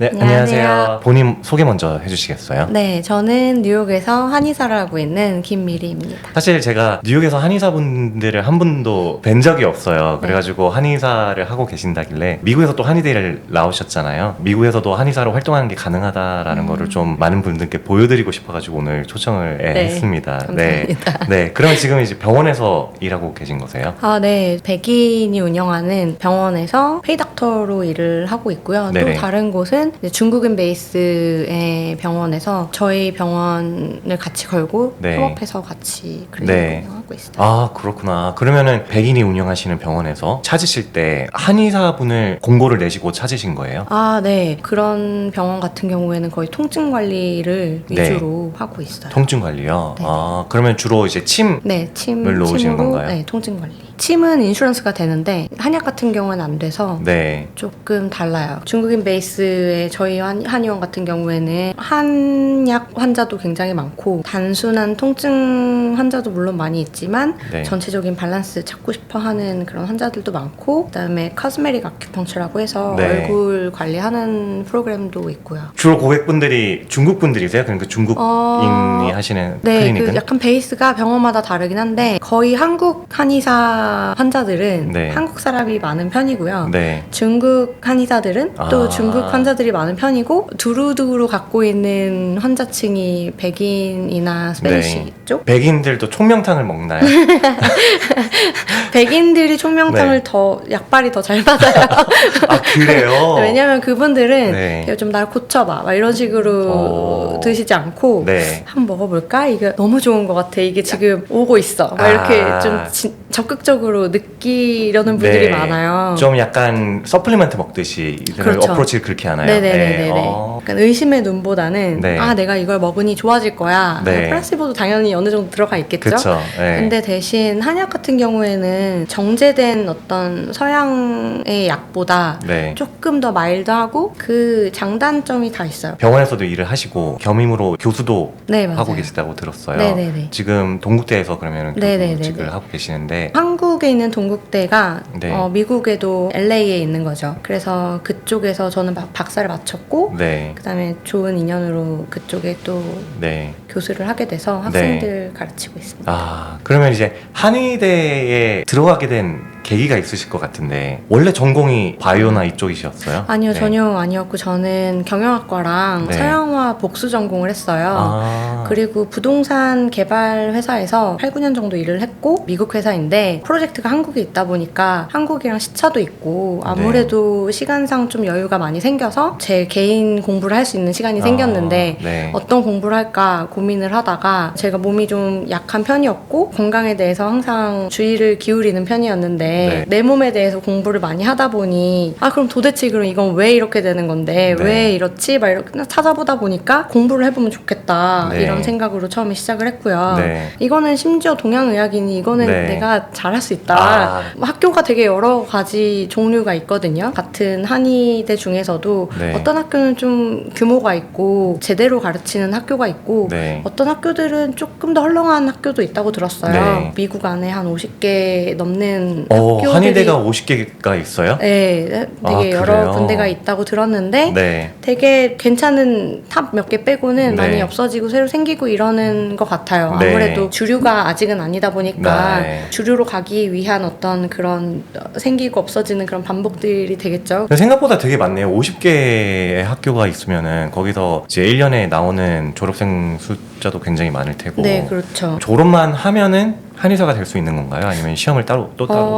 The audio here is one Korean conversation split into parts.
네, 안녕하세요. 본인 소개 먼저 해주시겠어요? 네, 저는 뉴욕에서 한의사를 하고 있는 김미리입니다. 사실 제가 뉴욕에서 한의사분들을 한 분도 뵌 적이 없어요. 그래가지고 한의사를 하고 계신다길래 미국에서 또 한의대를 나오셨잖아요. 미국에서도 한의사로 활동하는 게 가능하다라는 거를 좀 많은 분들께 보여드리고 싶어가지고 오늘 초청을 했습니다. 감사합니다. 네, 그러면 지금 이제 병원에서 일하고 계신 거세요? 네, 백인이 운영하는 병원에서 페이닥터로 일을 하고 있고요. 네네. 또 다른 곳은 이제 중국인 베이스의 병원에서 저희 병원을 같이 걸고 네. 협업해서 같이 그렇게 네. 운영하고 있어요. 아, 그렇구나. 그러면은 백인이 운영하시는 병원에서 찾으실 때 한의사분을 공고를 내시고 찾으신 거예요? 네. 그런 병원 같은 경우에는 거의 통증 관리를 네. 위주로 하고 있어요. 통증 관리요? 네. 아, 그러면 주로 이제 침 네, 을 놓으시는 침으로, 건가요? 네, 통증 관리. 침은 인슈런스가 되는데 한약 같은 경우는 안 돼서 네. 조금 달라요. 중국인 베이스의 저희 한의원 같은 경우에는 한약 환자도 굉장히 많고 단순한 통증 환자도 물론 많이 있지만 네. 전체적인 밸런스 찾고 싶어하는 그런 환자들도 많고 그다음에 카스메릭 아큐펑처라고 해서 네. 얼굴 관리하는 프로그램도 있고요. 주로 고객분들이 중국 분들이세요? 그러니까 중국인이 하시는 네, 클리닉은? 그 약간 베이스가 병원마다 다르긴 한데 거의 한국 한의사 환자들은 네. 한국 사람이 많은 편이고요. 네. 중국 한의사들은 또 아. 중국 환자들이 많은 편이고 두루두루 갖고 있는 환자층이 백인이나 스페니시 네. 쪽. 백인들도 총명탕을 먹나요? 백인들이 총명탕을 네. 더 약발이 더 잘 받아요. 아, 그래요? 왜냐면 그분들은 네. 좀 날 고쳐봐 막 이런 식으로 드시지 않고 네. 한번 먹어볼까? 이게 너무 좋은 것 같아. 이게 지금 오고 있어. 막 이렇게 아. 좀 적극적으로 느끼려는 분들이 네. 많아요. 좀 약간 서플리먼트 먹듯이 그렇죠. 어프로치를 그렇게 하나요? 네네네네. 어. 약간 의심의 눈보다는 네. 내가 이걸 먹으니 좋아질 거야. 네. 플라시보도 당연히 어느 정도 들어가 있겠죠. 그쵸. 네. 근데 대신 한약 같은 경우에는 정제된 어떤 서양의 약보다 네. 조금 더 마일드하고 그 장단점이 다 있어요. 병원에서도 일을 하시고 겸임으로 교수도 네, 맞아요. 하고 계시다고 들었어요. 네네네. 지금 동국대에서 그러면 네네네네. 교수직을 하고 계시는데 한국에 있는 동국대가 네. 미국에도 LA에 있는 거죠. 그래서 그쪽에서 저는 박사를 마쳤고 네. 그다음에 좋은 인연으로 그쪽에 또 네. 교수를 하게 돼서 학생들 가르치고 있습니다. 아, 그러면 이제 한의대에 들어가게 된 계기가 있으실 것 같은데 원래 전공이 바이오나 이쪽이셨어요? 아니요, 네. 전혀 아니었고 저는 경영학과랑 네. 서양화 복수 전공을 했어요. 아. 그리고 부동산 개발 회사에서 8, 9년 정도 일을 했고 미국 회사인데 프로젝트가 한국에 있다 보니까 한국이랑 시차도 있고 아무래도 시간상 좀 여유가 많이 생겨서 제 개인 공부를 할 수 있는 시간이 생겼는데 네. 어떤 공부를 할까 고민을 하다가 제가 몸이 좀 약한 편이었고 건강에 대해서 항상 주의를 기울이는 편이었는데 네. 내 몸에 대해서 공부를 많이 하다 보니 그럼 도대체 그럼 이건 왜 이렇게 되는 건데 네. 왜 이렇지? 막 이렇게 찾아보다 보니까 공부를 해보면 좋겠다 네. 이런 생각으로 처음에 시작을 했고요. 네. 이거는 심지어 동양의학이니 이거는 네. 내가 잘할 수 있다. 학교가 되게 여러 가지 종류가 있거든요. 같은 한의대 중에서도 네. 어떤 학교는 좀 규모가 있고 제대로 가르치는 학교가 있고 네. 어떤 학교들은 조금 더 헐렁한 학교도 있다고 들었어요. 네. 미국 안에 한 50개 넘는 학교들이 한의대가 50개가 있어요? 네, 되게 여러 그래요? 군데가 있다고 들었는데 네. 되게 괜찮은 탑 몇 개 네. 빼고는 많이 없어지고 새로 생기고 이러는 것 같아요. 네. 아무래도 주류가 아직은 아니다 보니까 네. 주류로 가기 위한 어떤 그런 생기고 없어지는 그런 반복들이 되겠죠. 생각보다 되게 많네요. 50개의 학교가 있으면은 거기서 이제 1년에 나오는 졸업생 숫자도 굉장히 많을 테고. 네, 그렇죠. 졸업만 하면은 한의사가 될 수 있는 건가요? 아니면 시험을 따로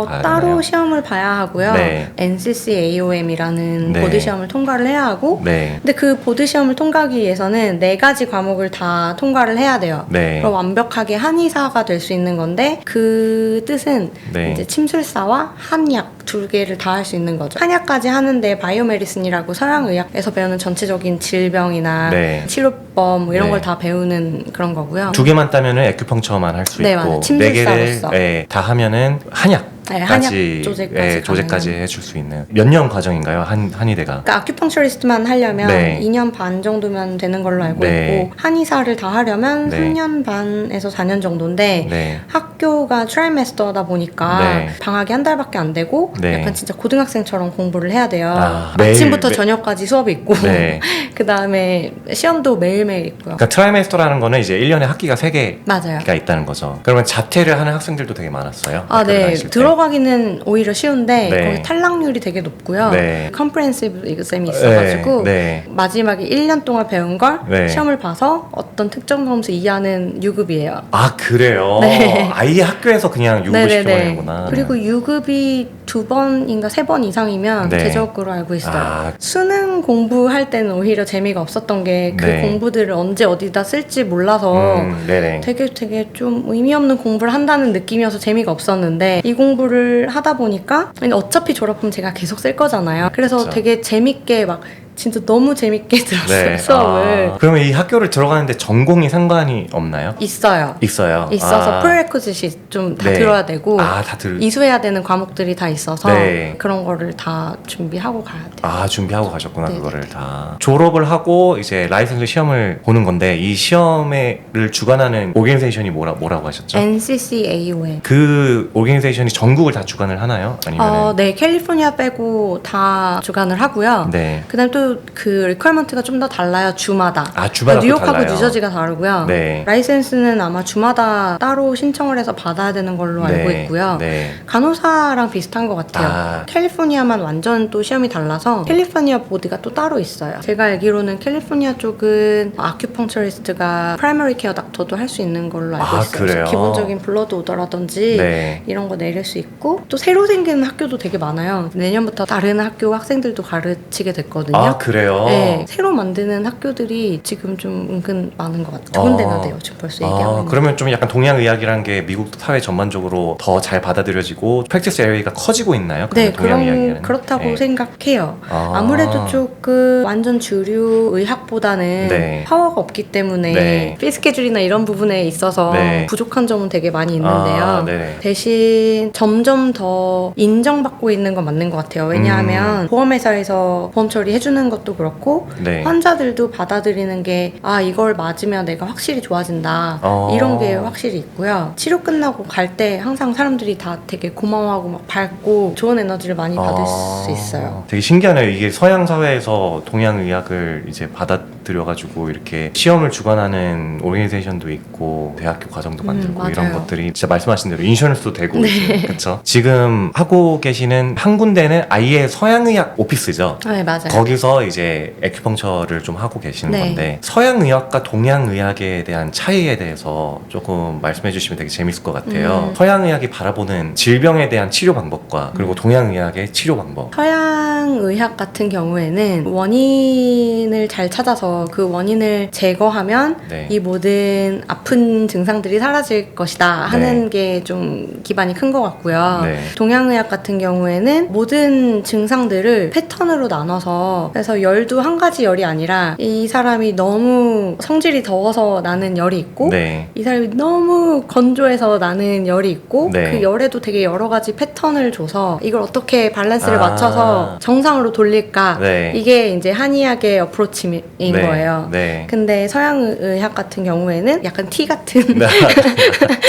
봐야 따로 되나요? 시험을 봐야 하고요. 네. NCCAOM이라는 네. 보드 시험을 통과를 해야 하고 네. 근데 그 보드 시험을 통과하기 위해서는 4가지 과목을 다 통과를 해야 돼요. 네. 그럼 완벽하게 한의사가 될 수 있는 건데 그 뜻은 네. 이제 침술사와 한약 2개를 다 할 수 있는 거죠. 한약까지 하는데 바이오메디슨이라고 서양의학에서 배우는 전체적인 질병이나 네. 치료법 뭐 이런 네. 걸 다 배우는 그런 거고요. 2개만 따면은 에큐펑처만 할 수 네, 있고 맞아요. 4개를 침술사로서. 다 하면은 한약 한약 조제까지 조제까지 해줄 수 있는 몇 년 과정인가요? 한의대가? 그러니까 아큐펑처리스트만 하려면 네. 2년 반 정도면 되는 걸로 알고 네. 있고 한의사를 다 하려면 네. 3년 반에서 4년 정도인데 네. 학교가 트라이메스터다 보니까 네. 방학이 한 달밖에 안 되고 네. 약간 진짜 고등학생처럼 공부를 해야 돼요. 매일, 아침부터 저녁까지 수업이 있고 네. 그 다음에 시험도 매일매일 있고요. 그러니까 트라이메스터라는 거는 이제 1년에 학기가 3개가 맞아요. 있다는 거죠. 그러면 자퇴를 하는 학생들도 되게 많았어요. 아, 학교를 네. 다니실 때. 들어가기는 오히려 쉬운데 네. 거기 탈락률이 되게 높고요. 네. 컴프레hen시브 exam이 있어가지고 네. 마지막에 1년 동안 배운 걸 네. 시험을 봐서 어떤 특정 점수 이하는 유급이에요. 아, 그래요? 네. 아예 학교에서 그냥 유급을 네네네. 시켜버리는구나. 그리고 유급이 2번인가 3번 이상이면 네. 대적으로 알고 있어요. 아. 수능 공부할 때는 오히려 재미가 없었던 게 그 네. 공부들을 언제 어디다 쓸지 몰라서 네네. 되게 좀 의미 없는 공부를 한다는 느낌이어서 재미가 없었는데 이 공부를 하다 보니까 어차피 졸업하면 제가 계속 쓸 거잖아요. 그래서 그쵸. 되게 재밌게 막 진짜 너무 재밌게 들었어요. 네. 수업을. 아, 그러면 이 학교를 들어가는데 전공이 상관이 없나요? 있어요. 있어요. 있어서 아. 프레레퀴짓이 좀 다 네. 들어야 되고 아, 다 이수해야 되는 과목들이 다 있어서 네. 그런 거를 다 준비하고 가야 돼요. 아, 준비하고 가셨구나. 네네. 그거를 다 졸업을 하고 이제 라이선스 시험을 보는 건데 이 시험을 주관하는 오르가니제이션이 뭐라고 하셨죠? NCCAOM. 그 오르가니제이션이 전국을 다 주관을 하나요? 아니면 네, 캘리포니아 빼고 다 주관을 하고요. 네. 그다음 또 그 리퀘어먼트가 좀 더 달라요. 주마다. 아, 주마다 또 뉴욕하고 달라요. 뉴저지가 다르고요. 네. 라이센스는 아마 주마다 따로 신청을 해서 받아야 되는 걸로 알고 네. 있고요. 네. 간호사랑 비슷한 것 같아요. 아. 캘리포니아만 완전 또 시험이 달라서 캘리포니아 보드가 또 따로 있어요. 제가 알기로는 캘리포니아 쪽은 아큐펑처리스트가 프라이머리 케어 닥터도 할 수 있는 걸로 알고 아, 있어요. 그래요? 그래서 기본적인 블러드 오더라든지 네. 이런 거 내릴 수 있고 또 새로 생기는 학교도 되게 많아요. 내년부터 다른 학교 학생들도 가르치게 됐거든요. 아, 그래요? 네, 새로 만드는 학교들이 지금 좀 은근 많은 것 같아요. 두 군데나 돼요. 지금 벌써 얘기하고 있는. 그러면 좀 약간 동양의학이라는 게 미국 사회 전반적으로 더 잘 받아들여지고 프랙티스 에리어가 커지고 있나요? 네, 동양의학이라는? 그렇다고 네. 생각해요. 아. 아무래도 조금 완전 주류 의학보다는 네. 파워가 없기 때문에 네. 피 스케줄이나 이런 부분에 있어서 네. 부족한 점은 되게 많이 있는데요. 아, 네네. 대신 점점 더 인정받고 있는 건 맞는 것 같아요. 왜냐하면 보험회사에서 보험 처리해주는 것도 그렇고 네. 환자들도 받아들이는 게 이걸 맞으면 내가 확실히 좋아진다 이런 게 확실히 있고요. 치료 끝나고 갈 때 항상 사람들이 다 되게 고마워하고 막 밝고 좋은 에너지를 많이 받을 수 있어요. 되게 신기하네요. 이게 서양 사회에서 동양의학을 이제 받아들여가지고 이렇게 시험을 주관하는 오르가니제이션도 있고 대학교 과정도 만들고 이런 맞아요. 것들이 진짜 말씀하신 대로 인슈런스도 되고 네. 그렇죠. 지금 하고 계시는 한 군데는 아예 서양의학 오피스죠. 네, 맞아요. 거기서 이제 에큐펑처를 좀 하고 계시는 네. 건데 서양의학과 동양의학에 대한 차이에 대해서 조금 말씀해 주시면 되게 재밌을 것 같아요. 서양의학이 바라보는 질병에 대한 치료 방법과 그리고 동양의학의 치료 방법. 서양 의학 같은 경우에는 원인을 잘 찾아서 그 원인을 제거하면 네. 이 모든 아픈 증상들이 사라질 것이다 하는 게 좀 기반이 큰 것 같고요. 네. 동양의학 같은 경우에는 모든 증상들을 패턴으로 나눠서 그래서 열도 한 가지 열이 아니라 이 사람이 너무 성질이 더워서 나는 열이 있고 네. 이 사람이 너무 건조해서 나는 열이 있고 네. 그 열에도 되게 여러 가지 패턴을 줘서 이걸 어떻게 밸런스를 아. 맞춰서 정상으로 돌릴까 네. 이게 이제 한의학의 어프로치인 네. 거예요. 네. 근데 서양의학 같은 경우에는 약간 T 같은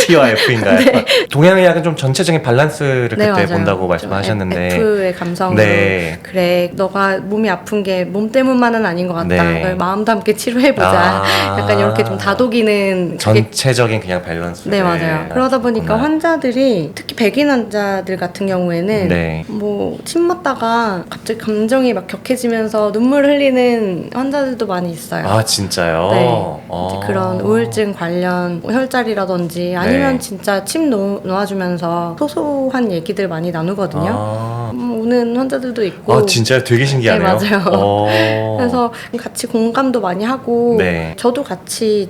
T와 F인가요? 동양의학은 좀 전체적인 밸런스를 네, 그때 맞아요. 본다고 좀 말씀하셨는데 F의 감성으로 네. 그래 너가 몸이 아픈 게 몸 때문만은 아닌 것 같다. 네. 널 마음도 함께 치료해보자. 약간 이렇게 좀 다독이는 그게 전체적인 그냥 밸런스. 네, 맞아요. 그러다 보니까 환자들이 특히 백인 환자들 같은 경우에는 네. 뭐 침 맞다가 갑자기 감정이 막 격해지면서 눈물 흘리는 환자들도 많이 있어요. 아, 진짜요? 네. 아. 이제 그런 우울증 관련 혈자리라든지 아니면 네. 진짜 침 놓아주면서 소소한 얘기들 많이 나누거든요. 아, 우는 환자들도 있고. 아, 진짜요? 되게 신기하네요. 네, 맞아요. 어. 그래서 같이 공감도 많이 하고 네. 저도 같이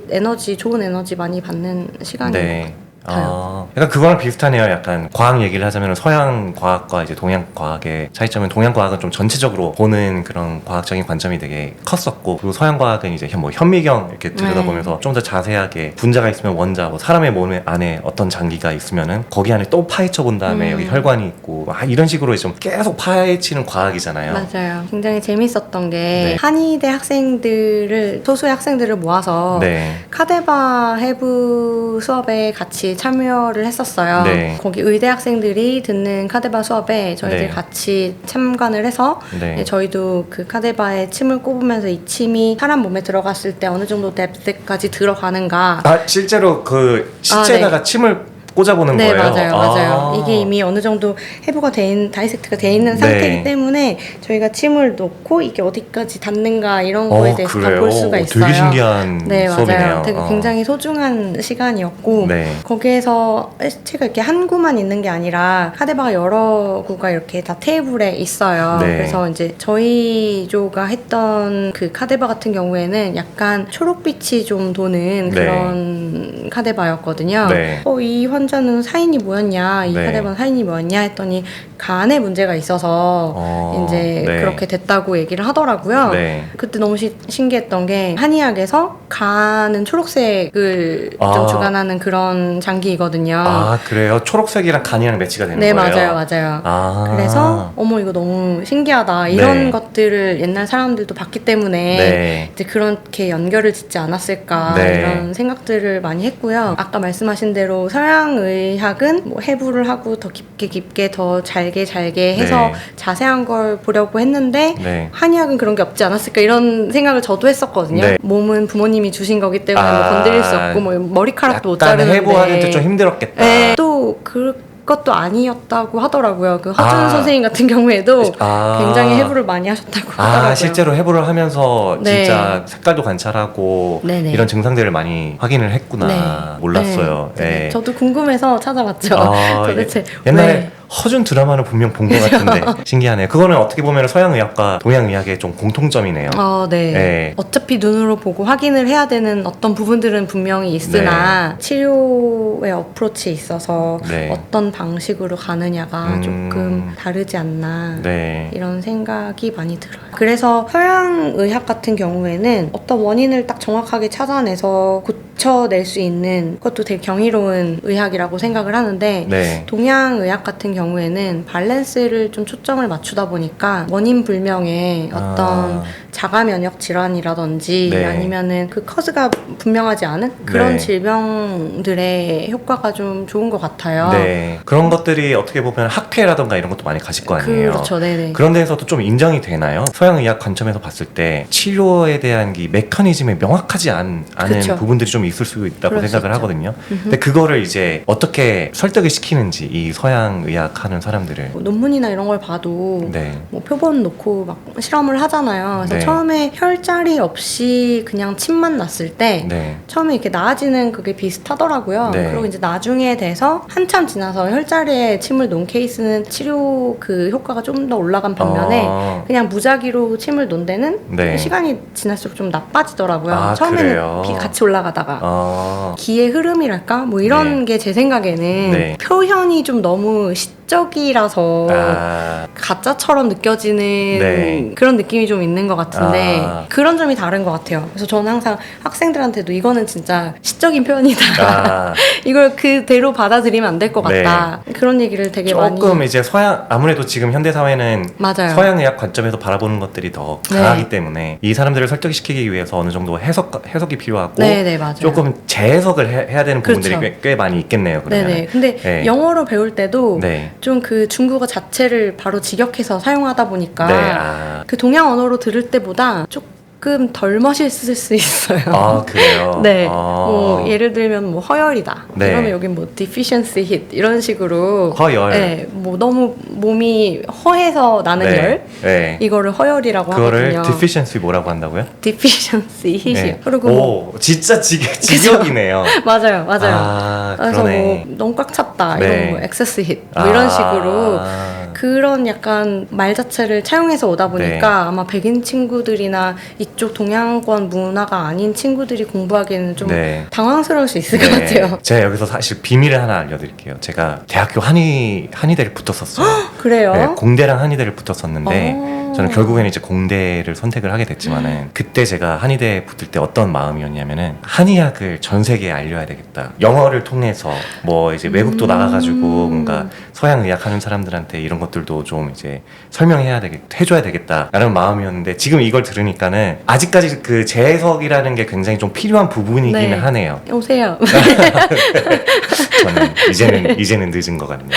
좋은 에너지 많이 받는 시간인 것 같아요. 네. 같아요. 약간 그거랑 비슷하네요. 약간 과학 얘기를 하자면 서양 과학과 이제 동양 과학의 차이점은 동양 과학은 좀 전체적으로 보는 그런 과학적인 관점이 되게 컸었고, 그리고 서양 과학은 이제 뭐 현미경 이렇게 들여다보면서 좀 더 자세하게 분자가 있으면 원자, 뭐 사람의 몸 안에 어떤 장기가 있으면은 거기 안에 또 파헤쳐 본 다음에 여기 혈관이 있고 이런 식으로 좀 계속 파헤치는 과학이잖아요. 맞아요. 굉장히 재밌었던 게 네. 한의대 학생들을 소수의 학생들을 모아서 네. 카데바 해부 수업에 같이 참여를 했었어요. 네. 거기 의대 학생들이 듣는 카데바 수업에 저희들 네. 같이 참관을 해서 네. 저희도 그 카데바에 침을 꼽으면서 이 침이 사람 몸에 들어갔을 때 어느 정도 뎁스까지 들어가는가. 실제로 그 시체에다가 침을 꽂아보는 네, 거예요? 맞아요. 이게 이미 어느 정도 해부가 다이섹트가 돼 있는 상태이기 때문에 저희가 침을 놓고 이게 어디까지 닿는가 이런 거에 대해서 다 볼 수가 있어요. 되게 신기한 네, 수업이네요. 맞아요. 되게 굉장히 소중한 시간이었고 네. 거기에서 시체가 이렇게 한 구만 있는 게 아니라 카데바가 여러 구가 이렇게 다 테이블에 있어요. 네. 그래서 이제 저희 조가 했던 그 카데바 같은 경우에는 약간 초록빛이 좀 도는 네. 그런 카데바였거든요. 네. 이 환자는 사인이 뭐였냐, 이 네. 카데바는 사인이 뭐였냐 했더니 간에 문제가 있어서 이제 네. 그렇게 됐다고 얘기를 하더라고요. 네. 그때 너무 신기했던 게 한의학에서 간은 초록색을 좀 주관하는 그런 장기이거든요. 그래요? 초록색이랑 간이랑 매치가 되는 네, 거예요? 맞아요. 그래서 어머 이거 너무 신기하다. 이런 네. 것들을 옛날 사람들도 봤기 때문에 네. 이제 그렇게 연결을 짓지 않았을까 네. 이런 생각들을 많이 했고요. 아까 말씀하신 대로 서양의학은 뭐 해부를 하고 더 깊게 더 잘게 해서 네. 자세한 걸 보려고 했는데 네. 한의학은 그런 게 없지 않았을까 이런 생각을 저도 했었거든요. 네. 몸은 부모님이 주신 거기 때문에 뭐 건드릴 수 없고 뭐 머리카락도 못 약간 자르는데 해부하는데 좀 힘들었겠다. 네, 또 그것도 아니었다고 하더라고요. 그 허준 아. 선생님 같은 경우에도 아. 굉장히 해부를 많이 하셨다고 하더라고요. 실제로 해부를 하면서 네. 진짜 색깔도 관찰하고 네네. 이런 증상들을 많이 확인을 했구나. 네. 몰랐어요. 네. 네. 저도 궁금해서 찾아봤죠. 도대체 옛날에 왜? 허준 드라마를 분명 본 것 같은데 신기하네요. 그거는 어떻게 보면 서양의학과 동양의학의 좀 공통점이네요. 네. 네. 어차피 눈으로 보고 확인을 해야 되는 어떤 부분들은 분명히 있으나 치료의 어프로치에 있어서 네. 어떤 방식으로 가느냐가 조금 다르지 않나 네. 이런 생각이 많이 들어요. 그래서 서양의학 같은 경우에는 어떤 원인을 딱 정확하게 찾아내서 고쳐낼 수 있는 것도 되게 경이로운 의학이라고 생각을 하는데 네. 동양의학 같은 경우에는 밸런스를 좀 초점을 맞추다 보니까 원인 불명의 어떤 자가 면역 질환이라든지 네. 아니면은 그 커즈가 분명하지 않은 그런 네. 질병들의 효과가 좀 좋은 것 같아요. 네. 그런 것들이 어떻게 보면 학회라던가 이런 것도 많이 가실 거 아니에요. 그렇죠, 네네. 그런 데에서도 좀 인정이 되나요? 서양의학 관점에서 봤을 때 치료에 대한 이 메커니즘이 명확하지 않은 그쵸. 부분들이 좀 있을 수 있다고 그럴 수 생각을 있죠. 하거든요. 근데 그거를 이제 어떻게 설득을 시키는지 이 서양의학 하는 사람들을. 뭐 논문이나 이런 걸 봐도 네. 뭐 표본 놓고 막 실험을 하잖아요. 그래서 네. 처음에 혈자리 없이 그냥 침만 났을 때 네. 처음에 이렇게 나아지는 그게 비슷하더라고요. 네. 그리고 이제 나중에 돼서 한참 지나서 혈자리에 침을 놓은 케이스는 치료 그 효과가 좀 더 올라간 반면에 그냥 무작위로 침을 놓은 데는 네. 시간이 지날수록 좀 나빠지더라고요. 아, 처음에는 그래요? 같이 올라가다가 기의 흐름이랄까? 뭐 이런 네. 게 제 생각에는 네. 표현이 좀 너무 시적이라서 가짜처럼 느껴지는 네. 그런 느낌이 좀 있는 것 같은데 그런 점이 다른 것 같아요. 그래서 저는 항상 학생들한테도 이거는 진짜 시적인 표현이다. 이걸 그대로 받아들이면 안 될 것 같다. 그런 얘기를 되게 많이 조금 이제 아무래도 지금 현대 사회는 맞아요. 서양의학 관점에서 바라보는 것들이 더 강하기 때문에 이 사람들을 설득시키기 위해서 어느 정도 해석이 필요하고 네네, 맞아요. 조금 재해석을 해야 되는 부분들이 그렇죠. 꽤 많이 있겠네요. 그러면. 네네. 근데 네. 영어로 배울 때도 네. 좀 그 중국어 자체를 바로 직역해서 사용하다 보니까 네. 그 동양 언어로 들을 때보다 조금 덜 멋있을 수 있어요. 그래요? 네. 뭐 예를 들면 뭐 허열이다. 네. 그러면 여기 뭐 deficiency hit 이런 식으로 허열. 네. 뭐 너무 몸이 허해서 나는 네. 열 네. 이거를 허열이라고 그거를 하거든요. deficiency 뭐라고 한다고요? deficiency hit이요. 네. 그리고 뭐 진짜 직역이네요. 맞아요. 아, 그래서 그러네. 뭐 너무 꽉 찼다 네. 이런 뭐 excess hit 뭐 이런 식으로 그런 약간 말 자체를 차용해서 오다 보니까 아마 백인 친구들이나 이쪽 동양권 문화가 아닌 친구들이 공부하기에는 좀 네. 당황스러울 수 있을 것 같아요. 제가 여기서 사실 비밀을 하나 알려드릴게요. 제가 대학교 한의대를 붙었었어요. 그래요? 네, 공대랑 한의대를 붙었었는데 어. 저는 결국에는 이제 공대를 선택을 하게 됐지만은 그때 제가 한의대에 붙을 때 어떤 마음이었냐면은 한의학을 전 세계에 알려야 되겠다. 영어를 통해서 뭐 이제 외국도 나가가지고 뭔가 서양 의학 하는 사람들한테 이런 것들도 좀 이제 해줘야 되겠다라는 마음이었는데 지금 이걸 들으니까는 아직까지 그 재해석이라는 게 굉장히 좀 필요한 부분이기는 네. 하네요. 오세요. 저는 이제는 늦은 것 같네요.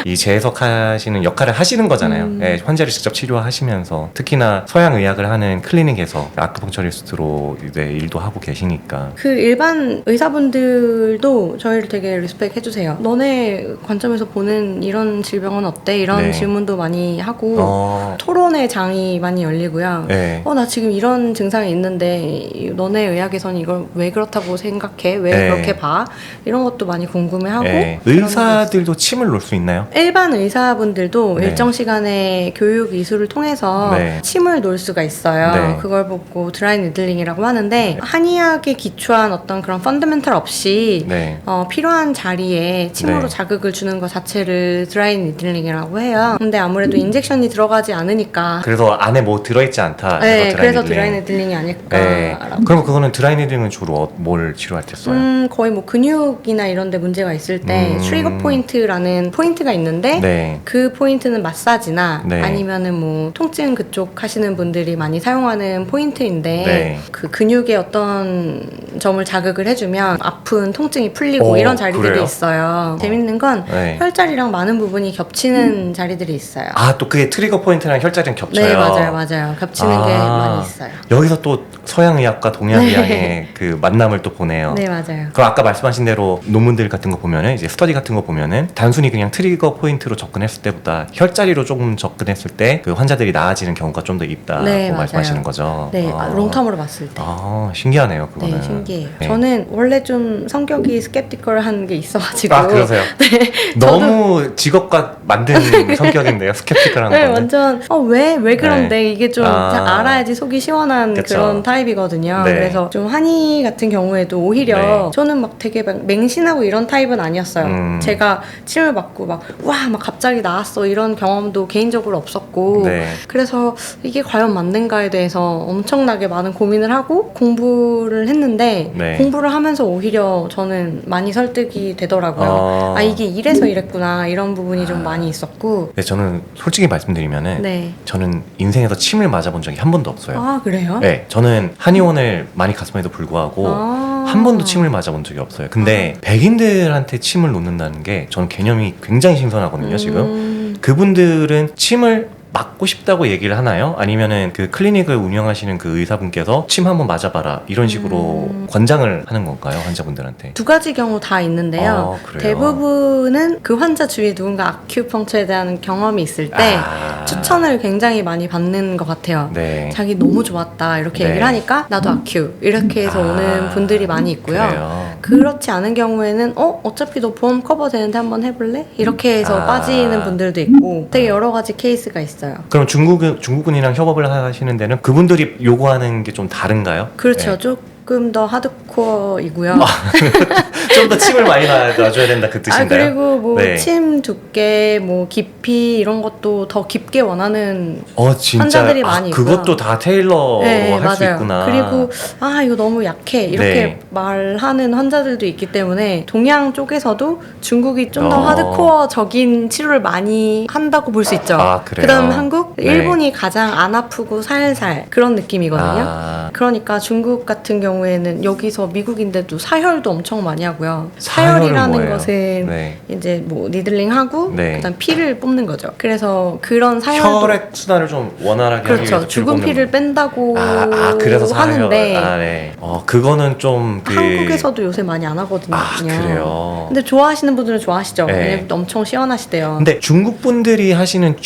이 재해석하시는 역할을 하시는 거잖아요. 네, 환자를 직접 치료하시면서 특히나 서양 의학을 하는 클리닉에서 아큐펑처리스트로 이제 일도 하고 계시니까. 그 일반 의사분들도 저희를 되게 리스펙 해주세요. 너네 관점에서 보는 이런 질병은 어때? 이런 네. 질문도 많이 하고 토론의 장이 많이 열리고요. 네. 나 지금 이런 증상이 있는데 너네 의학에서는 이걸 왜 그렇다고 생각해? 왜 네. 그렇게 봐? 이런 것도 많이 궁금해하고. 네. 의사들도 침을 놓을 수 있나요? 일반 의사분들도 네. 일정 시간의 교육 이수를 통해서 네. 침을 놓을 수가 있어요. 네. 그걸 보고 드라이 니들링이라고 하는데 한의학에 기초한 어떤 그런 펀더멘털 없이 네. 필요한 자리에 침으로 네. 자극을 주는 것 자체를 드라이 니들링이라고 해요. 근데 아무래도 인젝션이 들어가지 않으니까 그래서 안에 뭐 들어있지 않다. 네, 그래서 니들링. 드라이 니들링이 아닐까. 네. 그럼 그거는 드라이 니들링은 주로 뭘 치료할 때 써요? 거의 뭐 근육이나 이런 데 문제가 있을 때 트리거 포인트라는 포인트가 있는데 네. 그 포인트는 마사지나 네. 아니면은 뭐 통증 그쪽 하시는 분들이 많이 사용하는 포인트인데 네. 그 근육의 어떤 점을 자극을 해주면 아픈 통증이 풀리고 오, 이런 자리들이 그래요? 있어요. 재밌는 건 네. 혈자리랑 많은 부분이 겹치는 자리들이 있어요. 아, 또 그게 트리거 포인트랑 혈자리랑 겹쳐요? 네, 맞아요. 겹치는 게 많이 있어요. 여기서 또 서양의학과 동양의학의 그 만남을 또 보네요. 네, 맞아요. 그럼 아까 말씀하신 대로 논문들 같은 거 보면은 이제 스터디 같은 거 보면은 단순히 그냥 트리거 포인트로 접근했을 때보다 혈자리로 조금 접근했을 때 그 환자들이 나아지는 경우가 좀 더 있다고 네, 말씀하시는 맞아요. 거죠. 네, 롱텀으로 봤을 때. 신기하네요, 그거는. 네, 신기해요. 네. 저는 원래 좀 성격이 스캡티컬한 게 있어가지고. 아, 그러세요? 네. 너무 직업과 만든 성격인데요, 스캡티컬한 네, 거는. 완전 왜 그런데 네. 이게 좀 알아야지 속이 시원한 그쵸. 그런 타입이거든요. 네. 그래서 좀 한의 같은 경우에도 오히려 네. 저는 막 되게 막 맹신하고 이런 타입은 아니었어요. 제가 침을 맞고 막 갑자기 나왔어 이런 경험도 개인적으로 없었고 네. 그래서 이게 과연 맞는가에 대해서 엄청나게 많은 고민을 하고 공부를 했는데 네. 공부를 하면서 오히려 저는 많이 설득이 되더라고요. 이게 이래서 이랬구나 이런 부분이 좀 많이 있었고. 네, 저는 솔직히 말씀드리면은 네. 저는 인생에서 침을 맞아본 적이 한 번도 없어요. 아, 그래요? 네, 저는 한의원을 많이 갔음에도 불구하고 한 번도 침을 맞아본 적이 없어요. 근데 백인들한테 침을 놓는다는 게 저는 개념이 굉장히 신선하거든요, 지금. 그분들은 침을 맞고 싶다고 얘기를 하나요? 아니면은 그 클리닉을 운영하시는 그 의사분께서 침 한번 맞아봐라 이런 식으로 권장을 하는 건가요, 환자분들한테? 두 가지 경우 다 있는데요. 그래요? 대부분은 그 환자 주위에 누군가 아큐펑처에 대한 경험이 있을 때 추천을 굉장히 많이 받는 것 같아요. 네. 자기 너무 좋았다 이렇게 네. 얘기를 하니까 나도 아큐 이렇게 해서 오는 분들이 많이 있고요. 그래요? 그렇지 않은 경우에는 어차피 너 보험 커버 되는데 한번 해볼래? 이렇게 해서 아. 빠지는 분들도 있고 되게 여러 가지 케이스가 있어요. 그럼 중국군이랑 협업을 하시는 데는 그분들이 요구하는 게 좀 다른가요? 그렇죠. 네. 조금 더 하드코어이고요. 좀 더 침을 많이 놔줘야 된다 그 뜻인가요? 그리고 뭐 네. 침 두께, 뭐 깊이 이런 것도 더 깊게 원하는 진짜 환자들이 많이 있고요. 그것도 다 테일러로 할 수 있구나. 그리고 이거 너무 약해 이렇게 네. 말하는 환자들도 있기 때문에 동양 쪽에서도 중국이 좀 더 어. 하드코어적인 치료를 많이 한다고 볼 수 있죠. 그래요? 그다음 한국, 네. 일본이 가장 안 아프고 살살 그런 느낌이거든요. 그러니까 중국 같은 경우에는 여기서 미국인데도 사혈도 엄청 많이 하고요. 사혈은 사혈이라는 뭐예요? 것은 네. 이제 뭐 니들링하고 네. 그다음 피를 뽑는 거죠. 그래서 그런 사혈도 혈액 순환을 좀 원활하게 하기 그렇죠. 위해서 죽은 피를 뺀다고 그래서 사혈. 하는데 네. 그거는 좀 한국에서도 요새 많이 안 하거든요. 그래요. 근데 좋아하시는 분들은 좋아하시죠. 네. 왜냐면 엄청 시원하시대요. 근데 중국 분들이 하시는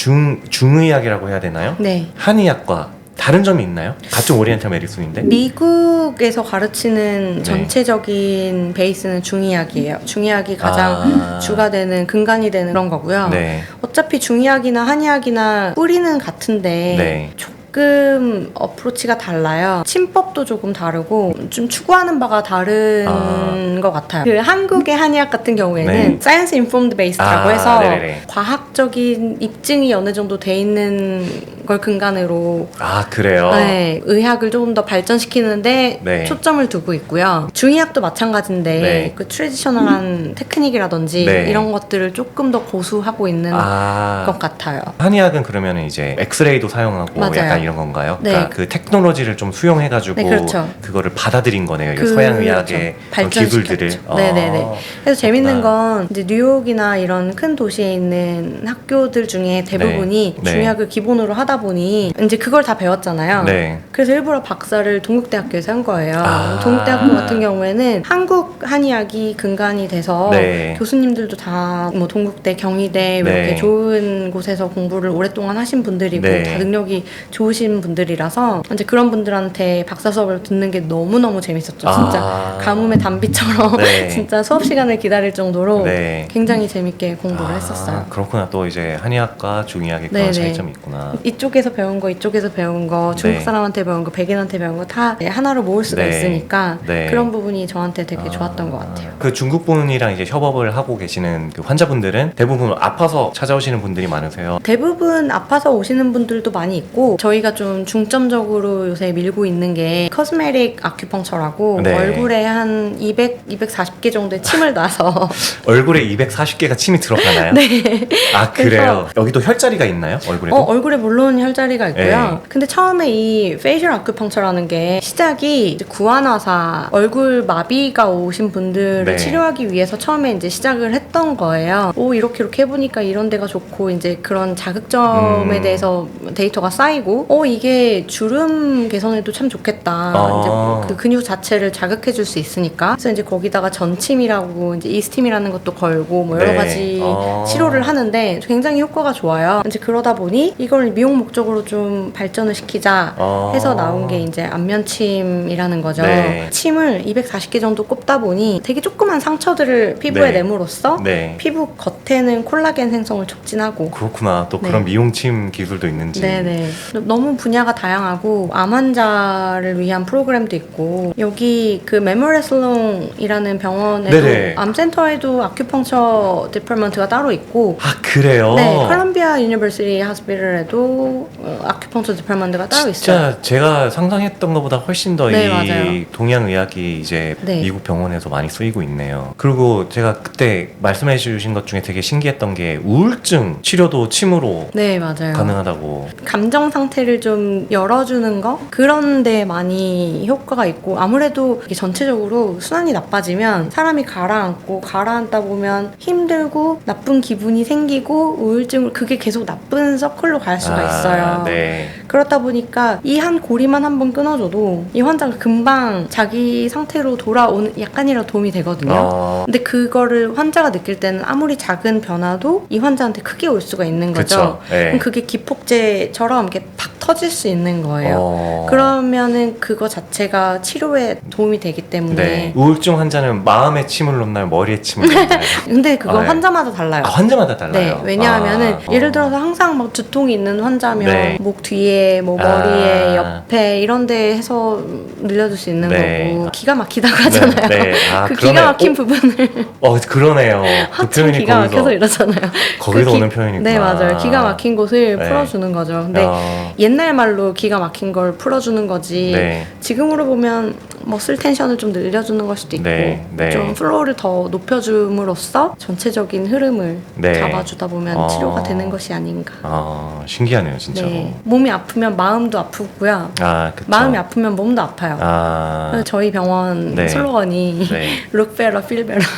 중의학이라고 해야 되나요? 네. 한의학과 다른 점이 있나요? 같은 오리엔탈 메디슨인데? 미국에서 가르치는 네. 전체적인 베이스는 중의학이에요. 중의학이 가장 주가 되는 근간이 되는 그런 거고요. 네. 어차피 중의학이나 한의학이나 뿌리는 같은데 네. 조금 어프로치가 달라요. 침법도 조금 다르고 좀 추구하는 바가 다른 것 같아요. 그 한국의 한의학 같은 경우에는 네. 사이언스 인폼드 베이스라고 해서 네네네. 과학적인 입증이 어느 정도 돼 있는 걸 근간으로 아, 그래요? 네, 의학을 조금 더 발전시키는데 네. 초점을 두고 있고요. 중의학도 마찬가지인데 네. 그 트레디셔널한 테크닉이라든지 네. 이런 것들을 조금 더 고수하고 있는 것 같아요. 한의학은 그러면 이제 엑스레이도 사용하고 맞아요. 약간 이런 건가요? 네. 그러니까 그 테크놀로지를 좀 수용해가지고 네, 그렇죠. 그거를 받아들인 거네요. 그- 서양 의학의 그렇죠. 그런 기술들을. 발전시켰죠. 네네네. 그래서 재밌는 그렇구나. 건 이제 뉴욕이나 이런 큰 도시에 있는 학교들 중에 대부분이 네. 중의학을 기본으로 하다 보니 이제 그걸 다 배웠잖아요. 네. 그래서 일부러 박사를 동국대학교에서 한 거예요. 아. 동국대학교 같은 경우에는 한국 한의학이 근간이 돼서 네. 교수님들도 다 뭐 동국대, 경희대 이렇게 네. 좋은 곳에서 공부를 오랫동안 하신 분들이고 네. 다 능력이 좋으신 분들이라서 이제 그런 분들한테 박사 수업을 듣는 게 너무너무 재밌었죠. 진짜 아. 가뭄의 단비처럼 네. 진짜 수업 시간을 기다릴 정도로 네. 굉장히 재밌게 공부를 했었어요. 그렇구나. 또 이제 한의학과 중의학의 그런 네네. 차이점이 있구나. 이쪽에서 배운 거, 이쪽에서 배운 거, 중국 네. 사람한테 배운 거, 백인한테 배운 거 다 하나로 모을 수가 네. 있으니까 네. 그런 부분이 저한테 되게 좋았던 것 같아요. 그 중국 분이랑 이제 협업을 하고 계시는 그 환자분들은 대부분 아파서 찾아오시는 분들이 많으세요. 대부분 아파서 오시는 분들도 많이 있고 저희가 좀 중점적으로 요새 밀고 있는 게 커스메틱 아큐펑처라고 네. 얼굴에 한 200, 240개 정도의 침을 놔서 얼굴에 240개가 침이 들어가나요? 네. 아, 그래요? 여기도 혈자리가 있나요? 얼굴에도? 얼굴에 물론 혈자리가 있고요. 네. 근데 처음에 이 페이셜 아큐펑처라는 게 시작이 이제 구안화사 얼굴 마비가 오신 분들을 네. 치료하기 위해서 처음에 이제 시작을 했던 거예요. 이렇게 해보니까 이런 데가 좋고 이제 그런 자극점에 대해서 데이터가 쌓이고 이게 주름 개선에도 참 좋겠다. 이제 그 근육 자체를 자극해줄 수 있으니까. 그래서 이제 거기다가 전침이라고 이제 이스팀이라는 것도 걸고 뭐 여러 네. 가지 치료를 하는데 굉장히 효과가 좋아요. 이제 그러다 보니 이걸 미용 목적으로 좀 발전을 시키자 해서 나온 게 이제 안면침이라는 거죠. 네. 침을 240개 정도 꼽다 보니 되게 조그만 상처들을 피부에 네. 내므로써 네. 피부 겉에는 콜라겐 생성을 촉진하고 그렇구나. 또 네. 그런 미용침 기술도 있는지. 네네. 너무 분야가 다양하고 암 환자를 위한 프로그램도 있고 여기 그 메모레슬롱이라는 병원에도 네네. 암센터에도 아큐펑처 디파먼트가 따로 있고 아, 그래요? 네, 콜롬비아 유니버시티 하스피털에도 아큐펑처 디파먼트가 따로 있어요. 진짜 제가 상상했던 것보다 훨씬 더 네, 이 맞아요. 동양 의학이 이제 네. 미국 병원에서 많이 쓰이고 있네요. 그리고 제가 그때 말씀해 주신 것 중에 되게 신기했던 게 우울증 치료도 침으로 네, 맞아요. 가능하다고. 감정 상태를 좀 열어주는 거? 그런 데 많이 효과가 있고 아무래도 이게 전체적으로 순환이 나빠지면 사람이 가라앉다 보면 힘들고 나쁜 기분이 생기고 우울증을 그게 계속 나쁜 서클로 갈 수가 있어요. 네. 그렇다 보니까 이 한 고리만 한번 끊어줘도 이 환자가 금방 자기 상태로 돌아오는 약간이라도 도움이 되거든요. 근데 그거를 환자가 느낄 때는 아무리 작은 변화도 이 환자한테 크게 올 수가 있는 거죠. 그쵸. 네. 그럼 그게 기폭제처럼 이렇게 팍 터질 수 있는 거예요. 그러면은 그거 자체가 치료에 도움이 되기 때문에. 네. 우울증 환자는 마음에 침을 놓나요? 머리에 침을 놓나요? 근데 그건 네. 환자마다 달라요. 환자마다 달라요. 네, 왜냐하면은 예를 들어서 항상 막 두통이 있는 환자면 네. 목 뒤에, 뭐 머리에, 옆에 이런 데 해서 늘려줄 수 있는 네. 거고 기가 막히다고 하잖아요. 네. 그 그러네. 기가 막힌 부분을 그러네요. 그 하찮 표현이 기가 거기서 막혀서 이러잖아요. 거기서 그 오는 표현이구나. 네, 맞아요. 기가 막힌 곳을 네. 풀어주는 거죠. 근데 옛날 말로 기가 막힌 걸 풀어주는 거지. 네. 지금으로 보면 머슬 텐션을 좀 늘려주는 걸 수도 있고 네, 네. 좀 플로우를 더 높여줌으로써 전체적인 흐름을 네. 잡아주다 보면 치료가 되는 것이 아닌가. 신기하네요, 진짜로. 네. 몸이 아프면 마음도 아프고요. 그쵸. 마음이 아프면 몸도 아파요. 그래서 저희 병원 네. 슬로건이 네. Look better, feel better.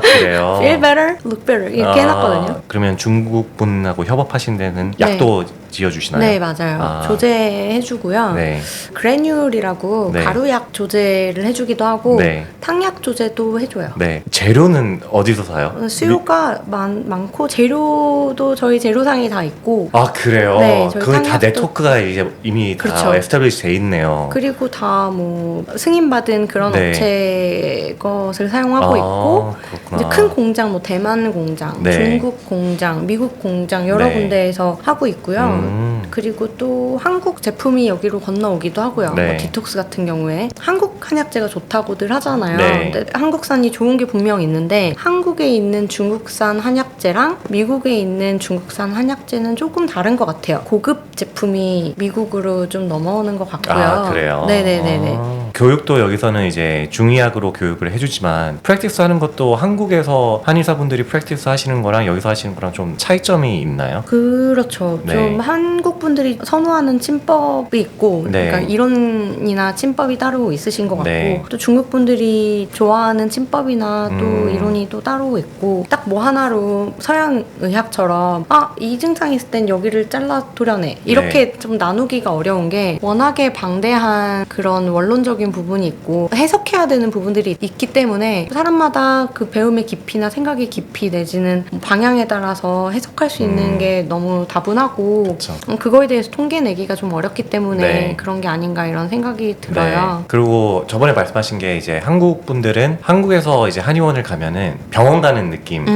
그래요. Feel better, look better 이렇게 해놨거든요. 그러면 중국 분하고 협업하신 데는 네. 약도 지어주시나요? 네, 맞아요. 조제해주고요. 네. 그래뉴얼이라고 네. 가루약 조제를 해주기도 하고 네. 탕약 조제도 해줘요. 네. 재료는 어디서 사요? 수요가 많고 재료도 저희 재료상에 다 있고 아, 그래요? 네, 저희 그게 다 탕약도- 네트워크가 이제 이미 다 그렇죠. 에스타블리시 돼 있네요. 그리고 다 뭐 승인받은 그런 네. 업체 것을 사용하고 있고 그렇구나. 이제 큰 공장, 뭐 대만 공장, 네. 중국 공장, 미국 공장 여러 네. 군데에서 하고 있고요. 그리고 또 한국 제품이 여기로 건너오기도 하고요. 네. 뭐 디톡스 같은 경우에 한국 한약재가 좋다고들 하잖아요. 네. 근데 한국산이 좋은 게 분명 있는데 한국에 있는 중국산 한약재랑 미국에 있는 중국산 한약재는 조금 다른 것 같아요. 고급 제품이 미국으로 좀 넘어오는 것 같고요. 아, 그래요? 네네네네. 교육도 여기서는 이제 중의학으로 교육을 해주지만 프랙티스 하는 것도 한국에서 한의사분들이 프랙티스 하시는 거랑 여기서 하시는 거랑 좀 차이점이 있나요? 그렇죠. 네. 좀 한국 분들이 선호하는 침법이 있고, 네. 그러니까 이론이나 침법이 따로 있으신 것 같고, 네. 또 중국 분들이 좋아하는 침법이나 또 이론이 또 따로 있고, 딱 뭐 하나로 서양 의학처럼 이 증상 있을 땐 여기를 잘라 도려내 이렇게 좀 나누기가 어려운 게 워낙에 방대한 그런 원론적인 부분이 있고 해석해야 되는 부분들이 있기 때문에 사람마다 그 배움의 깊이나 생각의 깊이 내지는 방향에 따라서 해석할 수 있는 게 너무 다분하고 그쵸. 그거에 대해서 통계 내기가 좀 어렵기 때문에 네. 그런 게 아닌가 이런 생각이 들어요. 네. 그리고 저번에 말씀하신 게 이제 한국 분들은 한국에서 이제 한의원을 가면은 병원 가는 느낌.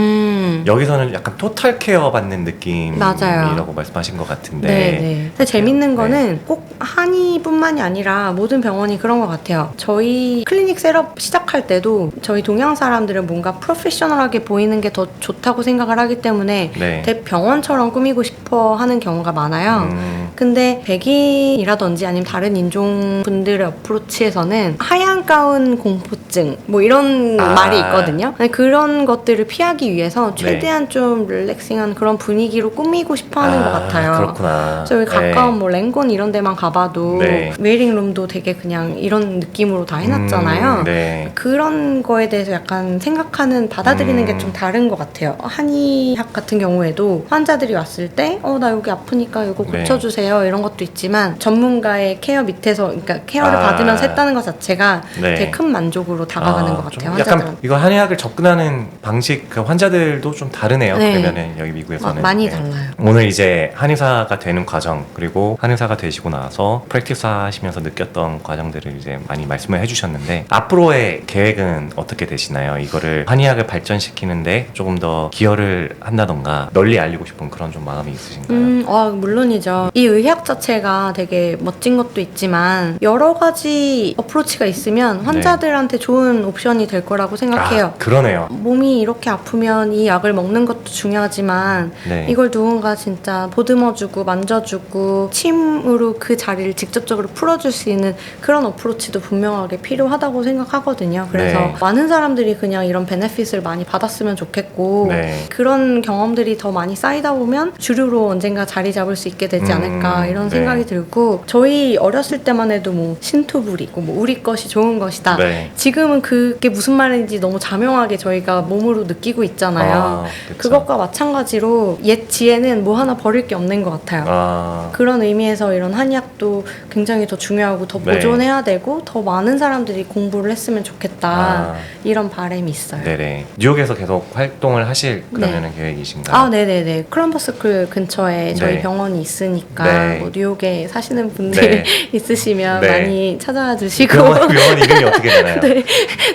여기서는 약간 토탈 케어 받는 느낌이라고 맞아요. 말씀하신 것 같은데. 네. 근데 재밌는 네. 거는 꼭 한의뿐만이 아니라 모든 병원이 그런 것 같아요. 저희 클리닉 셋업 시작할 때도 저희 동양 사람들은 뭔가 프로페셔널하게 보이는 게 더 좋다고 생각을 하기 때문에 네. 대병원처럼 꾸미고 싶어 하는 경우가 많아요. 근데 백인이라든지 아니면 다른 인종 분들의 어프로치에서는 하얀 가운 공포증 뭐 이런 말이 있거든요. 근데 그런 것들을 피하기 위해서 최대한 좀 릴렉싱한 그런 분위기로 꾸미고 싶어 하는 것 같아요. 그렇구나. 저희 가까운 네. 뭐 랭곤 이런 데만 가봐도 네. 웨이링룸도 되게 그냥 이런 느낌으로 다 해놨잖아요. 네. 그런 거에 대해서 약간 생각하는 받아들이는 게 좀 다른 것 같아요. 한의학 같은 경우에도 환자들이 왔을 때 나 여기 아프니까 이거 네. 고쳐주세요 이런 것도 있지만 전문가의 케어 밑에서 그러니까 케어를 받으면서 했다는 것 자체가 네. 되게 큰 만족으로 다가가는 것 좀 같아요. 약간 환자들은. 이거 한의학을 접근하는 방식 그 환자들도 좀 다르네요. 네. 그러면은 여기 미국에서는 많이 네. 달라요. 오늘 이제 한의사가 되는 과정 그리고 한의사가 되시고 나서 프랙티스 하시면서 느꼈던 과정들을 이제 많이 말씀을 해주셨는데 앞으로의 계획은 어떻게 되시나요? 이거를 한의학을 발전시키는데 조금 더 기여를 한다던가 널리 알리고 싶은 그런 좀 마음이 있으신가요? 물론이죠. 이 의학 자체가 되게 멋진 것도 있지만 여러 가지 어프로치가 있으면 환자들한테 좋은 옵션이 될 거라고 생각해요. 그러네요. 몸이 이렇게 아프면 이 약을 먹는 것도 중요하지만 네. 이걸 누군가 진짜 보듬어주고 만져주고 침으로 그 자리를 직접적으로 풀어줄 수 있는 그런 어프로치도 분명하게 필요하다고 생각하거든요. 그래서 네. 많은 사람들이 그냥 이런 베네핏을 많이 받았으면 좋겠고 네. 그런 경험들이 더 많이 쌓이다 보면 주류로 언젠가 자리 잡을 수 있게 되지 않을까 이런 네. 생각이 들고 저희 어렸을 때만 해도 뭐 신토부리고 뭐 우리 것이 좋은 것이다. 네. 지금은 그게 무슨 말인지 너무 자명하게 저희가 몸으로 느끼고 있잖아요. 그쵸. 그것과 마찬가지로 옛 지혜는 뭐 하나 버릴 게 없는 것 같아요. 그런 의미에서 이런 한의학도 굉장히 더 중요하고 더 네. 보존해야 되고 더 많은 사람들이 공부를 했으면 좋겠다 이런 바람이 있어요. 네네. 뉴욕에서 계속 활동을 하실 그러면은 계획이신가요? 네네네. 콜럼버스쿨 근처에 저희 네. 병원이 있으니까 네. 뭐 뉴욕에 사시는 분들 네. 있으시면 네. 많이 찾아와 주시고 병원 이름이 어떻게 되나요? 네.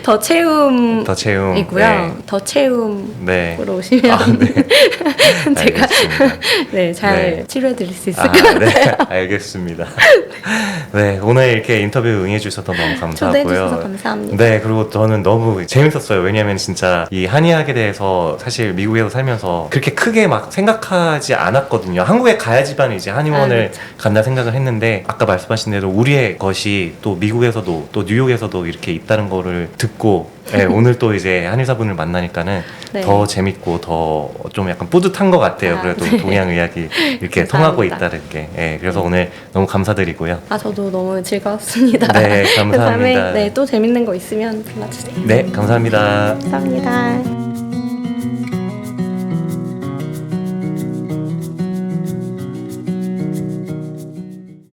더 채움이고요. 더 채움. 네. 더 채움으로 네. 오시면 네. 제가 알겠습니다. 잘 네. 치료해 드릴 수 있을 것 같아요. 네. 알겠습니다. 네. 오늘 이렇게 인터뷰 응해주셔서 너무 감사하고요. 초대해 주셔서 감사합니다. 네. 그리고 저는 너무 재밌었어요. 왜냐면 진짜 이 한의학에 대해서 사실 미국에서 살면서 그렇게 크게 막 생각하지 않았거든요. 한국에 가야지만 이제 한의원을 간다 생각을 했는데 아까 말씀하신 대로 우리의 것이 또 미국에서도 또 뉴욕에서도 이렇게 있다는 거를 듣고 네, 오늘 또 이제 한의사분을 만나니까는 네. 더 재밌고 더 좀 약간 뿌듯한 것 같아요. 그래도 네. 동양 의학이 이렇게 감사합니다. 통하고 있다는 게. 네, 그래서 오늘 너무 감사드리고요. 저도 너무 즐거웠습니다. 네, 감사합니다. 다음에 또 재밌는 거 있으면 불러주세요. 네, 감사합니다. 감사합니다.